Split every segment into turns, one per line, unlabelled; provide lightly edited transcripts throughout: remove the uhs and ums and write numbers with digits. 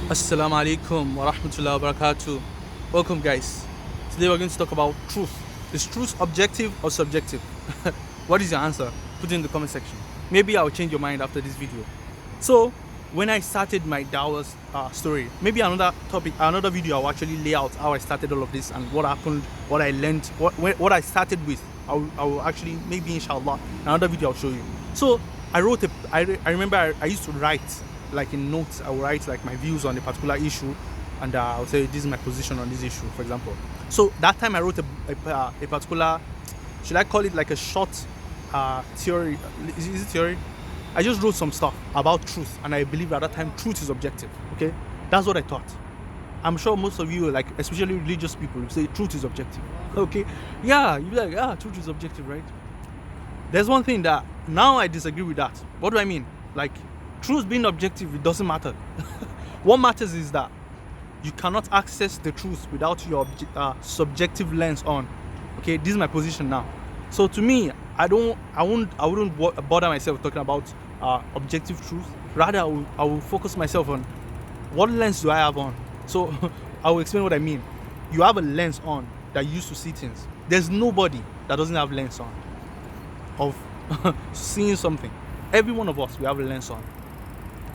Assalamu alaikum wa rahmatullahi wa barakatuh. Welcome, guys. Today we're going to talk about truth. Is truth objective or subjective? What is your answer? Put it in the comment section. Maybe I'll change your mind after this video. So, when I started my Dawah's story, maybe another topic, another video, I'll actually lay out how I started all of this and what happened, what I learned, what I started with. I will actually, maybe inshallah, another video I'll show you. So, I remember I used to write like in notes. I would write like my views on a particular issue, and I'll say this is my position on this issue, for example. So that time I wrote a particular, should I call it like a short theory? Is it theory? I just wrote some stuff about truth, and I believe at that time truth is objective. Okay, that's what I thought. I'm sure most of you, like especially religious people, say truth is objective. Okay, yeah, you're like, yeah, truth is objective, right? There's one thing that now I disagree with that. What do I mean? Like, truth being objective, it doesn't matter. What matters is that you cannot access the truth without your subjective lens on. Okay, this is my position now. So to me, I wouldn't bother myself talking about objective truth. Rather, I will focus myself on what lens do I have on. So I will explain what I mean. You have a lens on that you use to see things. There's nobody that doesn't have lens on of seeing something. Every one of us, we have a lens on,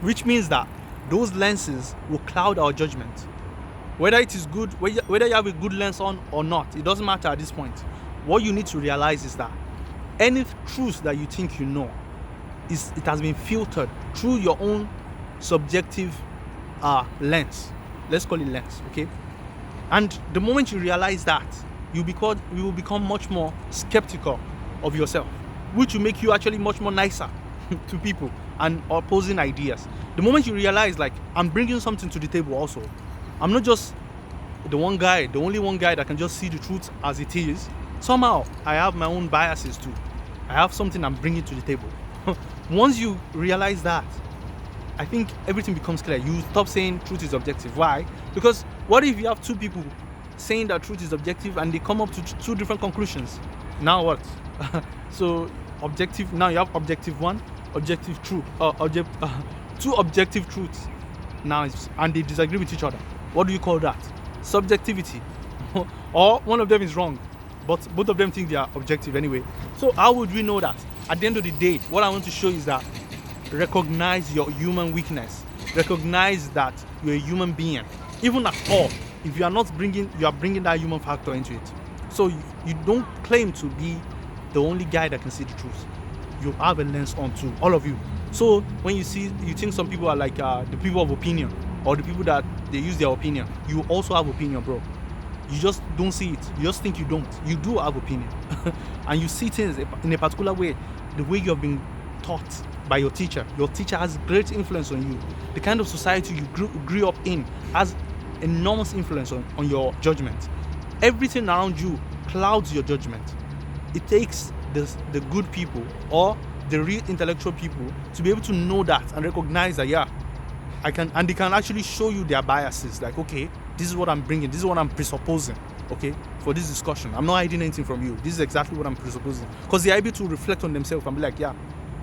which means that those lenses will cloud our judgment. Whether it is good, whether you have a good lens on or not, it doesn't matter at this point. What you need to realize is that any truth that you think you know, it has been filtered through your own subjective lens. Let's call it lens, okay? And the moment you realize that, you will become much more skeptical of yourself, which will make you actually much more nicer to people and opposing ideas. The moment you realize, like, I'm bringing something to the table also. I'm not just the only one guy that can just see the truth as it is. Somehow, I have my own biases too. I have something I'm bringing to the table. Once you realize that, I think everything becomes clear. You stop saying truth is objective. Why? Because what if you have two people saying that truth is objective and they come up to two different conclusions? Now what? So objective, now you have objective one, objective truth, two objective truths now, and they disagree with each other. What do you call that? Subjectivity. Or one of them is wrong, but both of them think they are objective anyway. So how would we know that? At the end of the day, what I want to show is that recognize your human weakness. Recognize that you're a human being. Even at all, if you are bringing that human factor into it. So you don't claim to be the only guy that can see the truth. You have a lens on too, all of you. So when you think some people are like the people of opinion, or the people that they use their opinion, you also have opinion, bro. You just don't see it. You just think you don't. You do have opinion. And you see things in a particular way, the way you have been taught by your teacher. Your teacher has great influence on you. The kind of society you grew up in has enormous influence on your judgment. Everything around you clouds your judgment. It takes the good people or the real intellectual people to be able to know that and recognize that, yeah, and they can actually show you their biases. Like, okay, this is what I'm bringing, this is what I'm presupposing, okay, for this discussion. I'm not hiding anything from you. This is exactly what I'm presupposing. Because they're able to reflect on themselves and be like, yeah,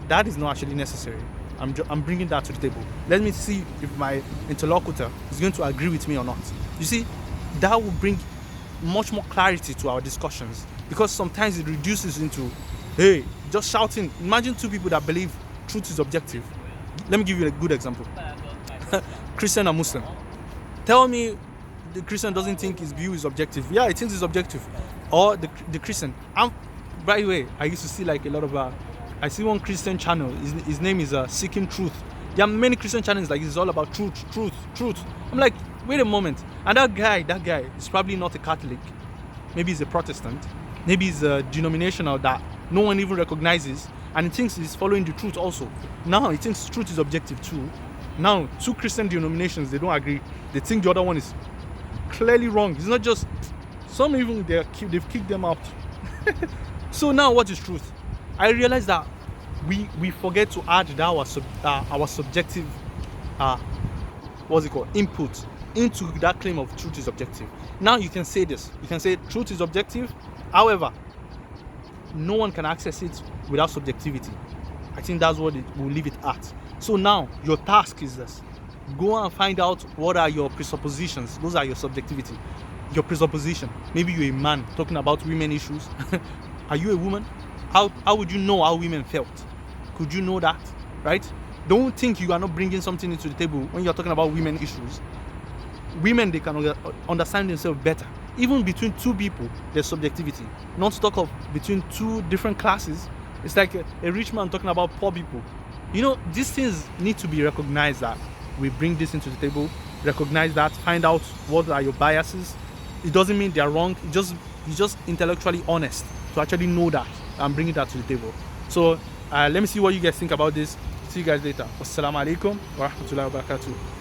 that is not actually necessary. I'm bringing that to the table. Let me see if my interlocutor is going to agree with me or not. You see, that will bring much more clarity to our discussions, because sometimes it reduces into, hey, just shouting. Imagine two people that believe truth is objective. Let me give you a good example. Christian and Muslim. Tell me the Christian doesn't think his view is objective. Yeah, he thinks it's objective. Or the Christian. By the way, I used to see like a lot of I see one Christian channel. His name is Seeking Truth. There are many Christian channels like it's all about truth. I'm like, wait a moment. And that guy is probably not a Catholic. Maybe he's a Protestant. Maybe he's a denominational that no one even recognizes, and he thinks he's following the truth also. Now he thinks truth is objective too. Now two Christian denominations, they don't agree. They think the other one is clearly wrong. It's not just some, even they've kicked them out. So now what is truth? I realize that we forget to add that our subjective input into that claim of truth is objective. Now you can say this. You can say truth is objective. However, no one can access it without subjectivity. I think that's what we'll leave it at. So now your task is this. Go and find out what are your presuppositions. Those are your subjectivity. Your presupposition. Maybe you're a man talking about women issues. Are you a woman? How would you know how women felt? Could you know that? Right? Don't think you are not bringing something into the table when you're talking about women issues. Women, they can understand themselves better. Even between two people, there's subjectivity. Not to talk of between two different classes. It's like a rich man talking about poor people. You know, these things need to be recognized, that we bring this into the table, recognize that, find out what are your biases. It doesn't mean they're wrong. It's just intellectually honest to actually know that and bring that to the table. So let me see what you guys think about this. See you guys later. Wassalamu alaikum wa rahmatullahi wa barakatuh.